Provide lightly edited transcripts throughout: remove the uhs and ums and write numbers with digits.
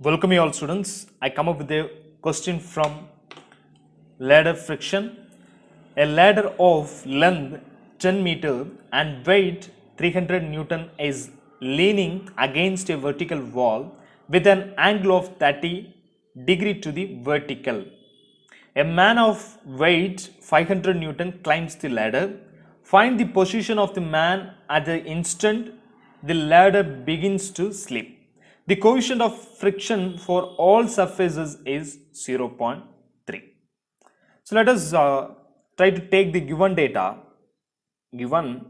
Welcome you all students. I come up with a question from ladder friction. A ladder of length 10 meter and weight 300 Newton is leaning against a vertical wall with an angle of 30° to the vertical. A man of weight 500 Newton climbs the ladder. Find the position of the man at the instant the ladder begins to slip. The coefficient of friction for all surfaces is 0.3. So let us try to take the given data. Given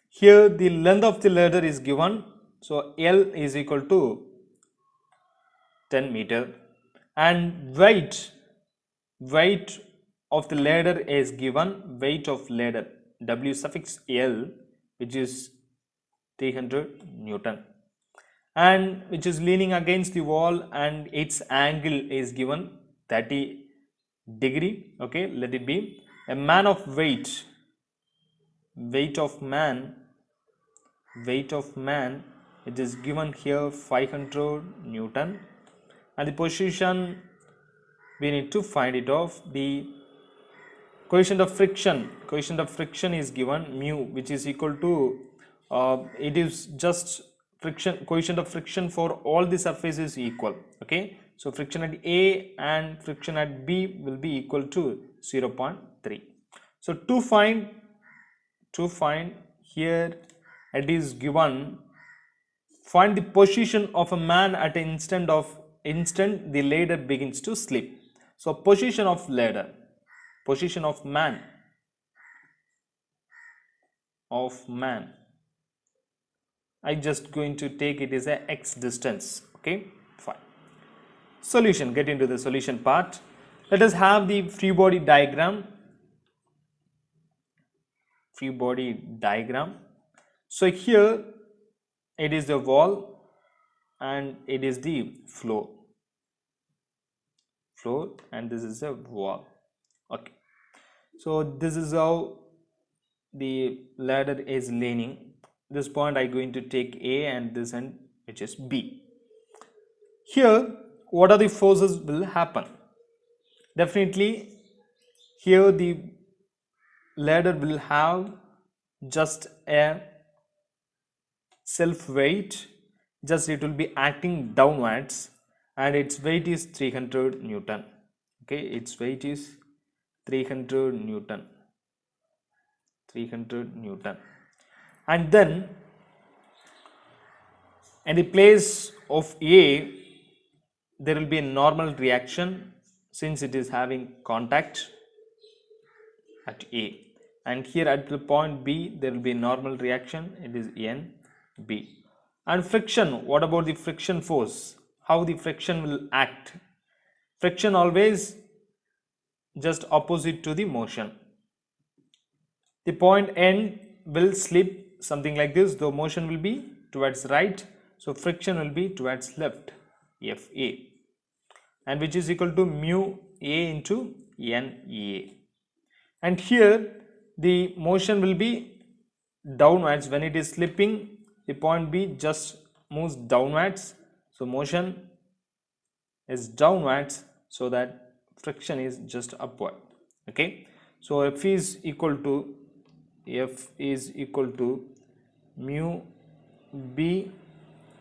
here the length of the ladder is given, so L is equal to 10 meter and weight of the ladder is given, weight of ladder W suffix L, which is 300 Newton, and which is leaning against the wall, and its angle is given 30°. Okay, let it be. A man of weight of man, it is given here 500 Newton, and the position we need to find it of. The coefficient of friction is given mu, which is equal to it is just friction, coefficient of friction for all the surfaces equal. Okay, so friction at A and friction at B will be equal to 0.3. so to find here, it is given, find the position of a man at an instant the ladder begins to slip. So position of ladder, position of man, I just going to take it as a x distance. Okay, fine. Solution, get into the solution part. Let us have the free body diagram. So here it is the wall and it is the floor, and this is a wall. Okay, so this is how the ladder is leaning. This point I going to take A and this end which is B. Here what are the forces will happen? Definitely here the ladder will have just a self weight, just it will be acting downwards, and its weight is 300 Newton. Okay, its weight is 300 Newton, and then in the place of A there will be a normal reaction since it is having contact at A, and here at the point B there will be a normal reaction, it is NB. And friction, what about the friction force? How the friction will act? Friction always just opposite to the motion. The point N will slip something like this, the motion will be towards right, so friction will be towards left, FA, and which is equal to mu A into NA. And here the motion will be downwards. When it is slipping, the point B just moves downwards, so motion is downwards, so that friction is just upward. Okay, so F is equal to mu B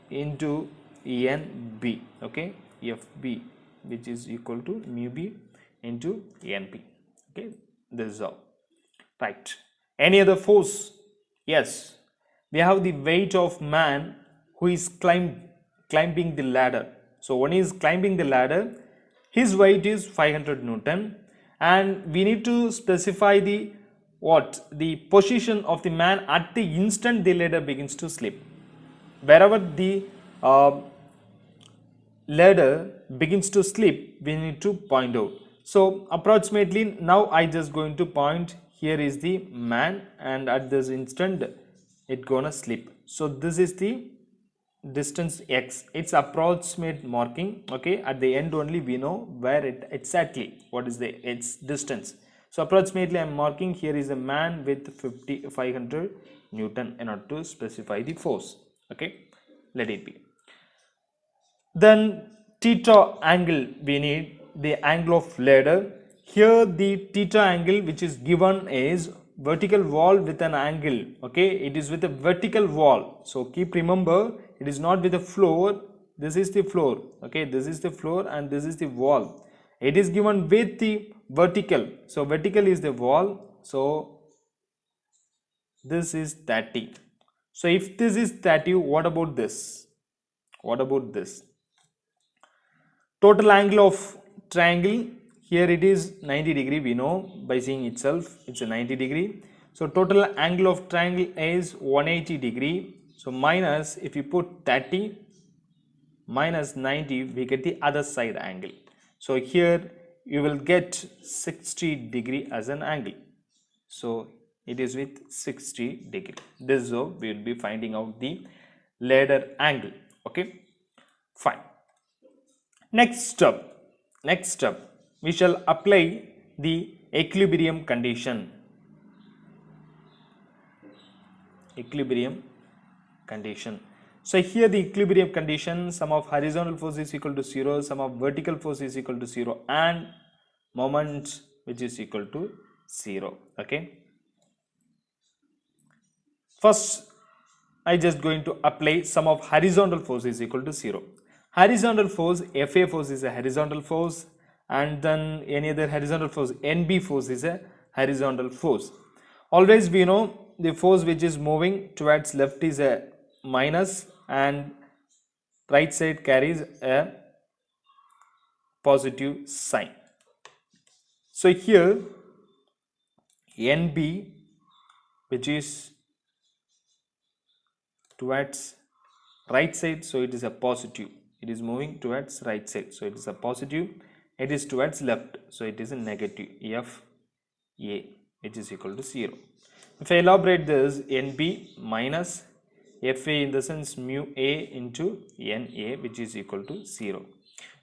into NB. Okay, FB, which is equal to mu B into NB. Okay, this is how. Right. Any other force? Yes, we have the weight of man who is climbing the ladder. So one is climbing the ladder, his weight is 500 Newton, and we need to specify the position of the man at the instant the ladder begins to slip. Wherever the ladder begins to slip, we need to point out. So approximately now I just going to point, here is the man, and at this instant it gonna slip. So this is the distance x, it's approximate marking. Okay, at the end only we know where it exactly what is its distance. So approximately I am marking, here is a man with 500 Newton in order to specify the force. Okay, let it be. Then theta angle, we need the angle of ladder. Here the theta angle which is given is vertical wall with an angle. Okay, it is with a vertical wall. So keep remember, it is not with the floor. This is the floor. Okay, this is the floor and this is the wall. It is given with the vertical. So vertical is the wall. So this is 30. So if this is 30, what about this? What about this? Total angle of triangle, here it is 90 degree, we know by seeing itself it's a 90 degree. So total angle of triangle is 180 degree. So minus, if you put 30 minus 90, we get the other side angle. So here you will get 60 degree as an angle. So it is with 60 degree. This is how we will be finding out the ladder angle. Okay, fine. Next step, we shall apply the equilibrium condition. Equilibrium condition. So here the equilibrium condition, sum of horizontal force is equal to 0, sum of vertical force is equal to 0 and moment which is equal to 0. Okay. First, I just going to apply sum of horizontal force is equal to 0. Horizontal force, FA force is a horizontal force, and then any other horizontal force, NB force is a horizontal force. Always we know the force which is moving towards left is a minus and right side carries a positive sign. So here NB, which is towards right side, so it is a positive. It is moving towards right side, so it is a positive. It is towards left, so it is a negative. FA, which is equal to 0. If I elaborate this, NB minus FA in the sense mu A into NA, which is equal to 0.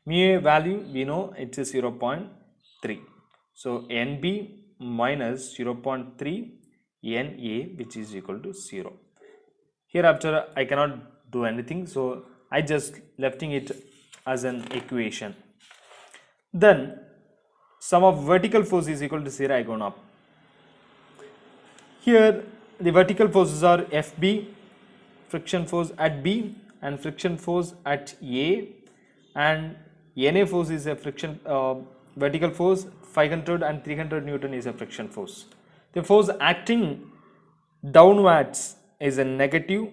Mu A value we know it is 0.3. So NB minus 0.3 NA, which is equal to 0. Hereafter I cannot do anything, so I just lefting it as an equation. Then sum of vertical force is equal to 0, I gone up. Here the vertical forces are FB, friction force at B, and friction force at A, and NA force is a friction vertical force, 500 and 300 Newton is a friction force. The force acting downwards is a negative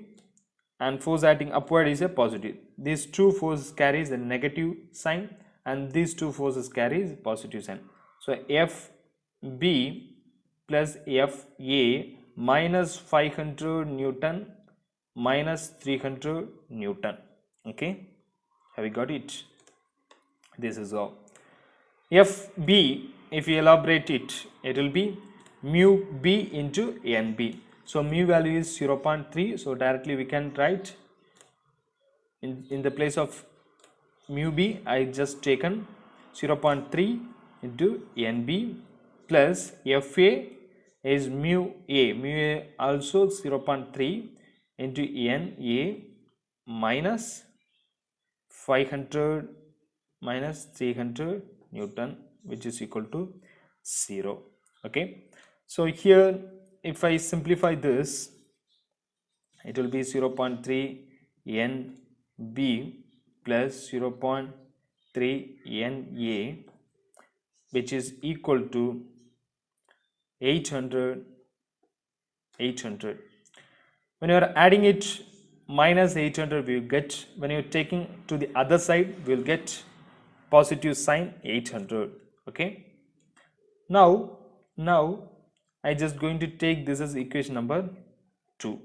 and force acting upward is a positive. These two forces carries a negative sign and these two forces carries positive sign. So FB plus FA minus 500 Newton minus 300 Newton. Okay, have you got it? This is all. FB, if you elaborate it, it will be mu B into NB. So mu value is 0.3, so directly we can write in the place of mu B, I just taken 0.3 into NB plus FA is mu A also 0.3 into NA minus 500 minus 300 Newton, which is equal to 0. Okay, so here if I simplify this, it will be 0.3 NB plus 0.3 NA, which is equal to 800. When you are adding it, minus 800 we will get, when you are taking to the other side we will get positive sign 800. Okay, now I just going to take this as equation number 2.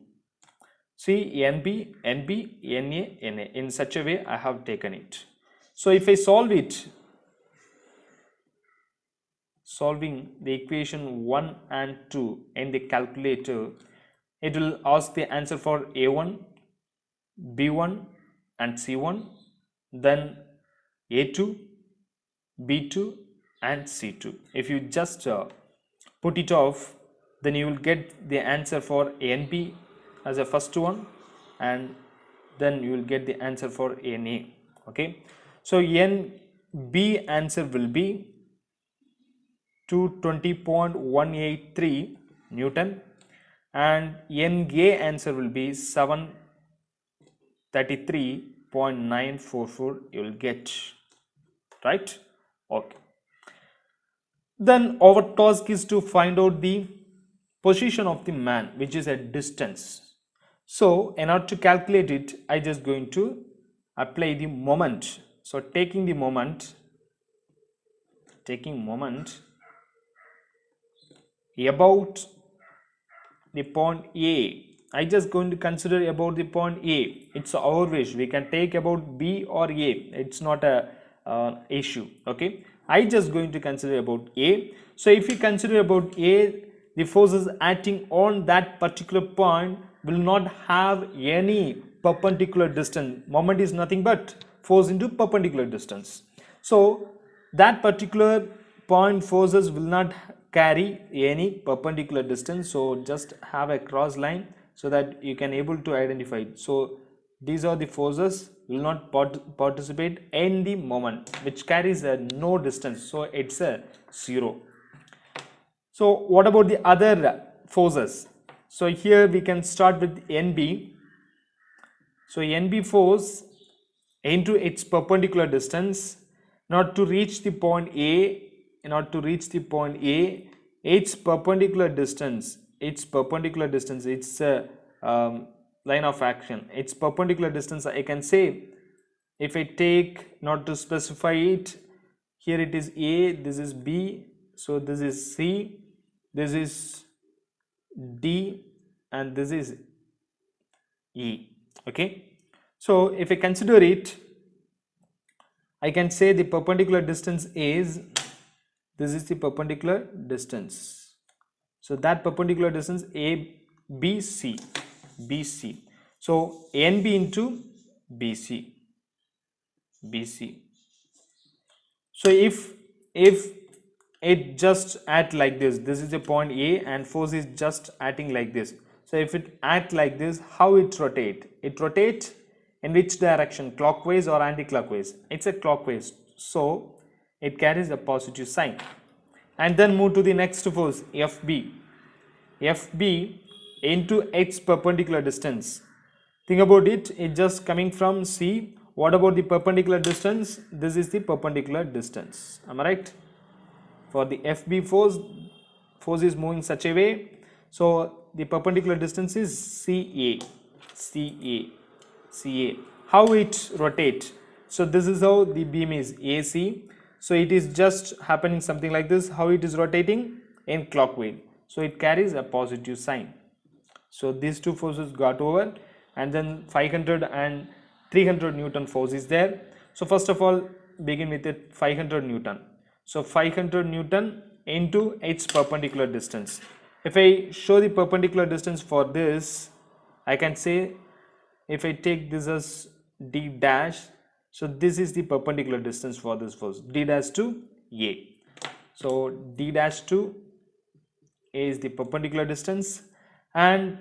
See NB, NA, NA, in such a way I have taken it. So if I solve it, solving the equation 1 and 2 in the calculator, it will ask the answer for A1, B1 and C1, then A2, B2 and C2. If you just put it off, then you will get the answer for NB as a first one and then you will get the answer for NA. Okay, so NB answer will be 220.183 Newton, and NA answer will be 733.944. you will get, right? Okay, then our task is to find out the position of the man, which is at distance. So in order to calculate it, I just going to apply the moment. So taking moment about the point A, I just going to consider about the point A. It's our wish. We can take about B or A. It's not a issue. Okay, I just going to consider about A. So if you consider about A, the forces acting on that particular point will not have any perpendicular distance. Moment is nothing but force into perpendicular distance. So that particular point forces will not carry any perpendicular distance. So just have a cross line so that you can able to identify it. So these are the forces will not participate in the moment, which carries a no distance. So it's a 0. So what about the other forces? So here we can start with NB. So NB force into its perpendicular distance, not to reach the point A, its perpendicular distance, it's a line of action, its perpendicular distance, I can say, if I take, not to specify it, here it is A, this is B, so this is C, this is D, and this is E. Okay, so if I consider it, I can say the perpendicular distance is, this is the perpendicular distance. So that perpendicular distance BC. So NB into BC. So if it just act like this is the point A and force is just acting like this. So if it act like this, how it rotate? It rotate in which direction? Clockwise or anti-clockwise? It's a clockwise. So it carries a positive sign. And then move to the next force, FB. FB into its perpendicular distance. Think about it, it's just coming from C. What about the perpendicular distance? This is the perpendicular distance. Am I right? For the FB force is moving such a way. So the perpendicular distance is CA. How it rotate? So this is how the beam is AC. So it is just happening something like this. How it is rotating? In clockwise. So it carries a positive sign. So these two forces got over, and then 500 and 300 Newton force is there. So first of all, begin with it 500 Newton. So 500 Newton into its perpendicular distance. If I show the perpendicular distance for this, I can say, if I take this as D dash, so this is the perpendicular distance for this force, D dash to A. So D dash to A is the perpendicular distance, and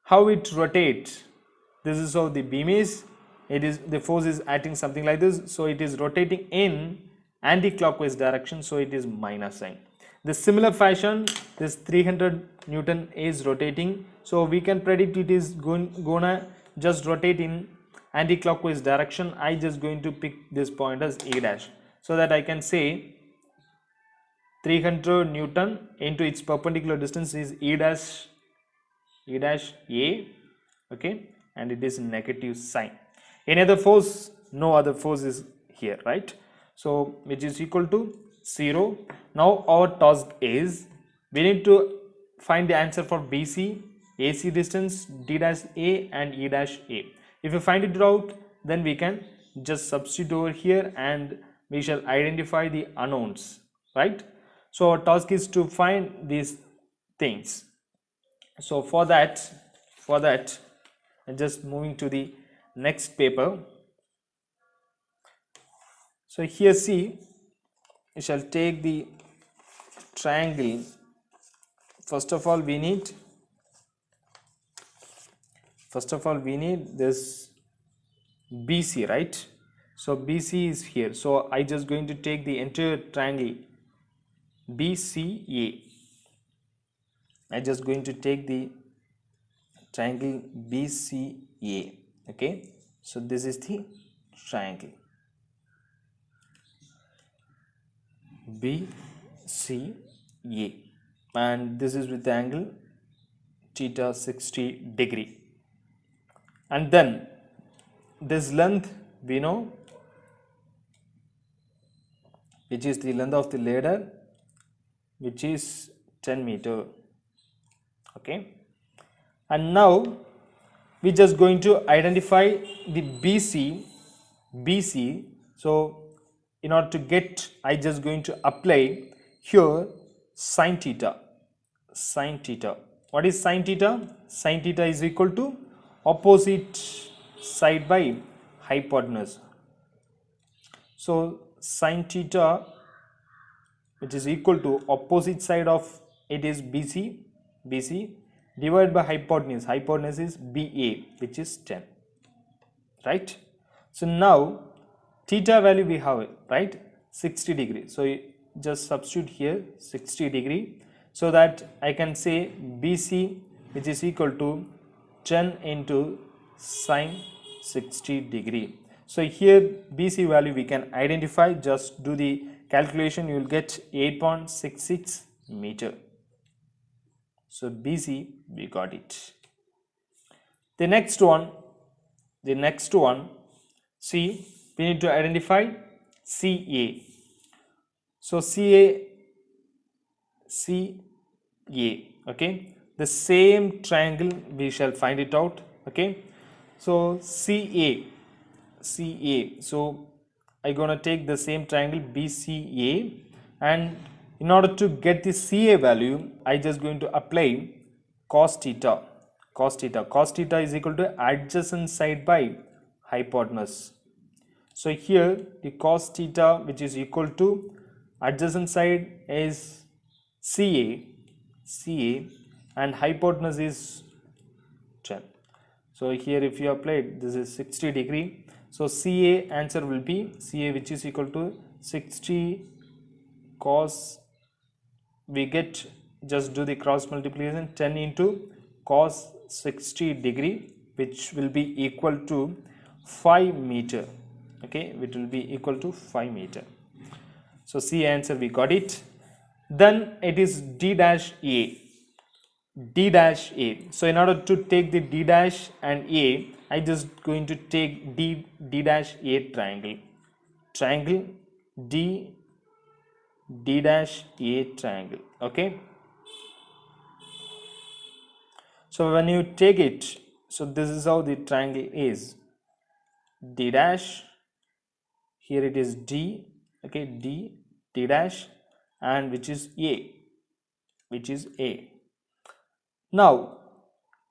how it rotates, this is how the beam is. It is, the force is acting something like this, so it is rotating in anti-clockwise direction, so it is minus sign. The similar fashion, this 300 Newton is rotating, so we can predict it is gonna just rotate in anti-clockwise direction. I just going to pick this point as A dash, so that I can say 300 Newton into its perpendicular distance is E dash A, okay, and it is negative sign. Any other force? No other force is here, right? So which is equal to 0. Now our task is, we need to find the answer for BC, AC distance, D dash A and E dash A. If you find it out, then we can just substitute over here and we shall identify the unknowns, right? So our task is to find these things. So for that I'm just moving to the next paper. So here see, we shall take the triangle. First of all we need this BC, right? So BC is here. So I just going to take the entire triangle BCA. I just going to take the triangle BCA. Okay. So this is the triangle BCA, and this is with the angle theta 60 degree. And then this length we know, which is the length of the ladder, which is 10 meter. Okay. And now we just going to identify the BC. So in order to get, I just going to apply here sine theta. What is sine theta? Sine theta is equal to opposite side by hypotenuse. So sine theta, which is equal to opposite side of it is BC divided by hypotenuse is BA, which is 10, right? So now theta value we have, right, 60 degree. So you just substitute here 60 degree, so that I can say BC, which is equal to 10 into sine 60 degree. So here BC value we can identify, just do the calculation, you will get 8.66 meter. So BC we got it. The next one, see, we need to identify CA. So CA, okay, the same triangle we shall find it out. Okay, so CA, so I gonna take the same triangle BCA, and in order to get the CA value, I just going to apply cos theta. Cos theta is equal to adjacent side by hypotenuse. So here the cos theta, which is equal to adjacent side is CA, and hypotenuse is 10. So here if you apply it, this is 60 degree. So CA answer will be CA, which is equal to 60 cos, we get, just do the cross multiplication, 10 into cos 60 degree, which will be equal to 5 meter. Okay, which will be equal to 5 meter. So C answer we got it. Then it is D dash A. So in order to take the D dash and A, I just going to take D dash A triangle. D dash A triangle. Okay. So when you take it, so this is how the triangle is. D dash, here it is D, okay, D dash, and which is A. Now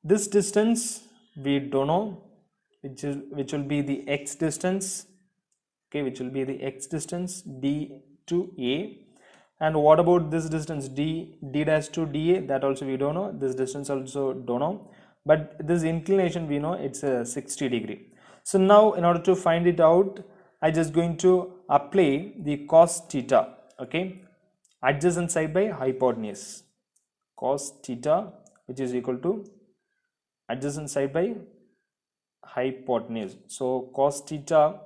this distance we don't know, which will be the x distance, okay, which will be the x distance D to A. And what about this distance D dash to DA? That also we don't know. This distance also don't know, but this inclination we know, it's a 60 degree. So now in order to find it out, I just going to apply the cos theta, okay, adjacent side by hypotenuse, cos theta, which is equal to adjacent side by hypotenuse. So cos theta,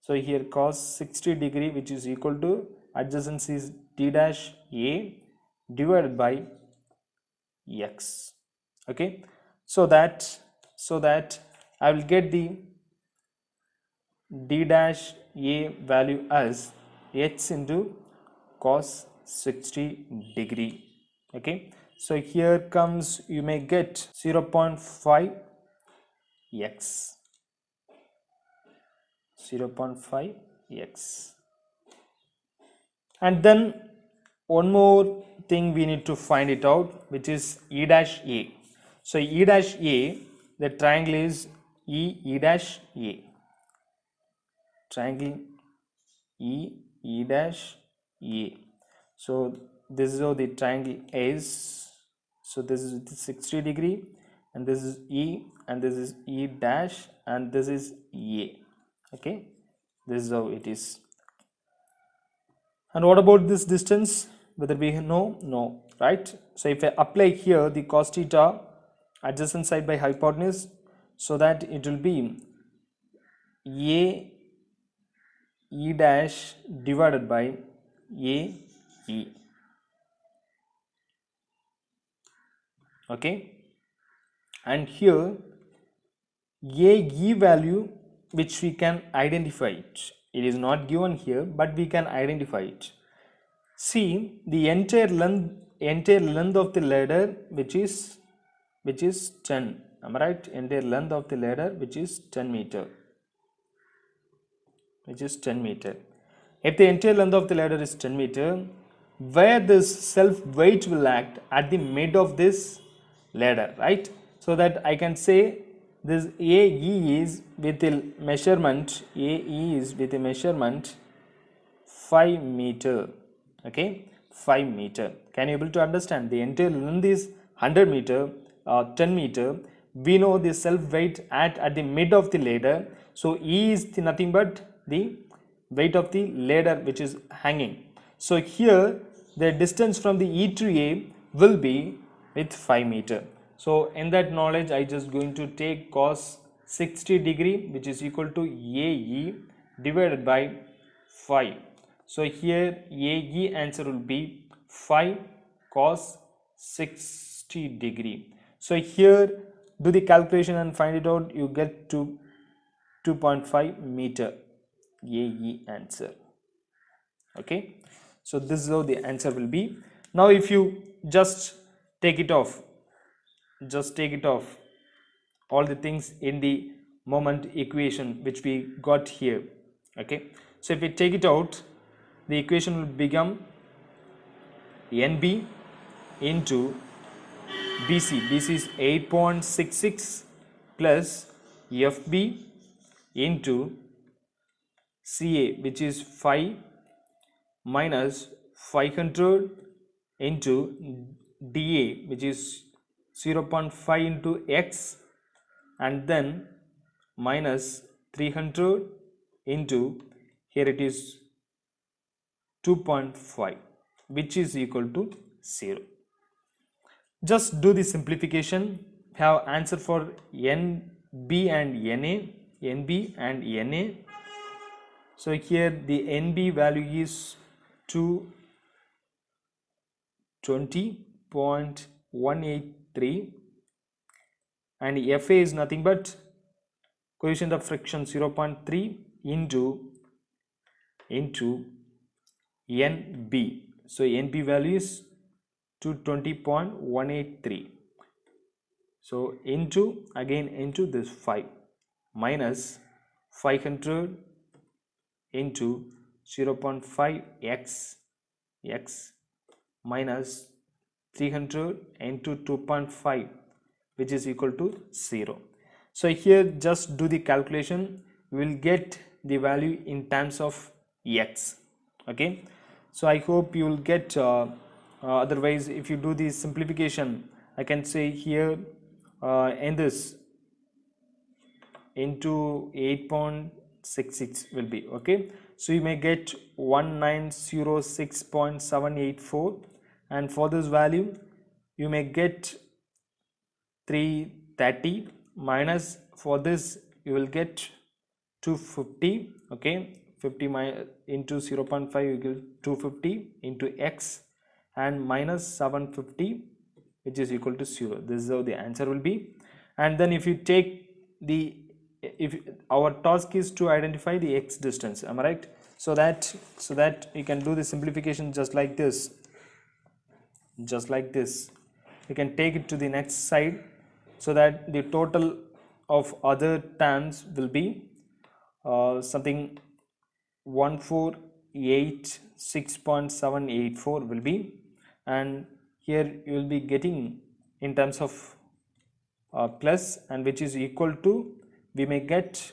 so here cos 60 degree, which is equal to adjacency is D dash A divided by x. Okay, so that I will get the D dash A value as x into cos 60 degree. Okay, so here comes, you may get 0.5 x, 0.5 x. And then one more thing we need to find it out, which is E dash A. So E dash A, the triangle is E dash A, triangle E dash A. So this is how the triangle is. So this is 60 degree, and this is E, and this is E dash, and this is A. Okay, This is how it is. And what about this distance? Whether we know? No, right? So if I apply here the cos theta adjacent side by hypotenuse, so that it will be A E dash divided by A E. Okay, and here A E value which we can identify it is not given here, but we can identify it. See the entire length of the ladder which is 10. Am I right? Entire length of the ladder which is 10 meter. Which is 10 meter. If the entire length of the ladder is 10 meter, where this self weight will act at the mid of this ladder, right? So that I can say this AE is with a measurement, AE is with a measurement 5 meter. Okay, 5 meter. Can you able to understand? The entire length is 100 meter, 10 meter. We know the self weight at the mid of the ladder. So E is nothing but the weight of the ladder which is hanging. So here the distance from the E to A will be with 5 meter. So in that knowledge, I just going to take cos 60 degree which is equal to AE divided by 5. So here AE answer will be 5 cos 60 degree. So here do the calculation and find it out. You get to 2.5 meter AE answer. Okay, so this is how the answer will be. Now if you just take it off, all the things in the moment equation which we got here. Okay, so if we take it out, the equation will become NB into BC. BC is 8.66 plus FB into CA which is 5 minus 500 into DA which is 0.5 into X, and then minus 300 into, here it is 2.5 which is equal to 0. Just do the simplification. Have answer for NB and NA. So here the NB value is 220.183 and FA is nothing but coefficient of friction 0.3 into NB. So NB value is 220.183. So into this 5 minus 500 into 0.5 x minus 300 into 2.5 which is equal to 0. So here just do the calculation, we will get the value in terms of x. Okay, so I hope you will get, otherwise if you do the simplification, I can say here in this into 8.66 will be okay. So you may get 1906.784, and for this value you may get 330 minus, for this you will get 250. Okay, 50 into 0.5 you get 250 into x and minus 750 which is equal to 0. This is how the answer will be. And then if you take the, if our task is to identify the x distance, am I right? So that you can do the simplification just like this, you can take it to the next side, so that the total of other terms will be something 1486.784 will be, and here you will be getting in terms of plus, and which is equal to, we may get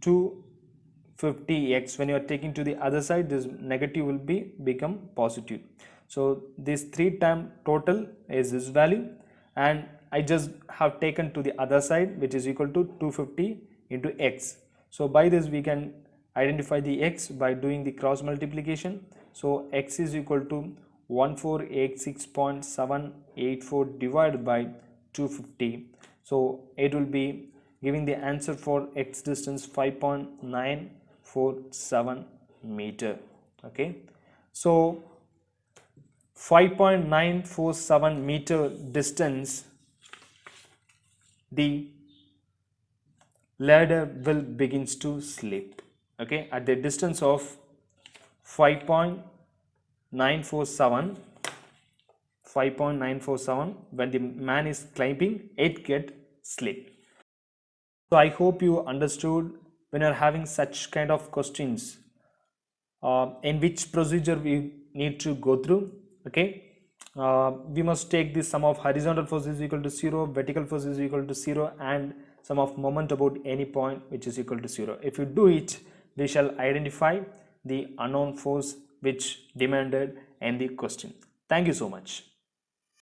250x. when you are taking to the other side, this negative will be become positive. So this 3 term total is this value, and I just have taken to the other side which is equal to 250 into x. So by this we can identify the x by doing the cross multiplication. So x is equal to 1486.784 divided by 250. So it will be giving the answer for x distance 5.947 meter. Okay, so 5.947 meter distance, the ladder will begins to slip. Okay, at the distance of 5.947, when the man is climbing, it get slip. So I hope you understood when you are having such kind of questions, in which procedure we need to go through. Okay, we must take the sum of horizontal force is equal to 0, vertical force is equal to 0, and sum of moment about any point which is equal to 0. If you do it, we shall identify the unknown force which demanded in the question. Thank you so much.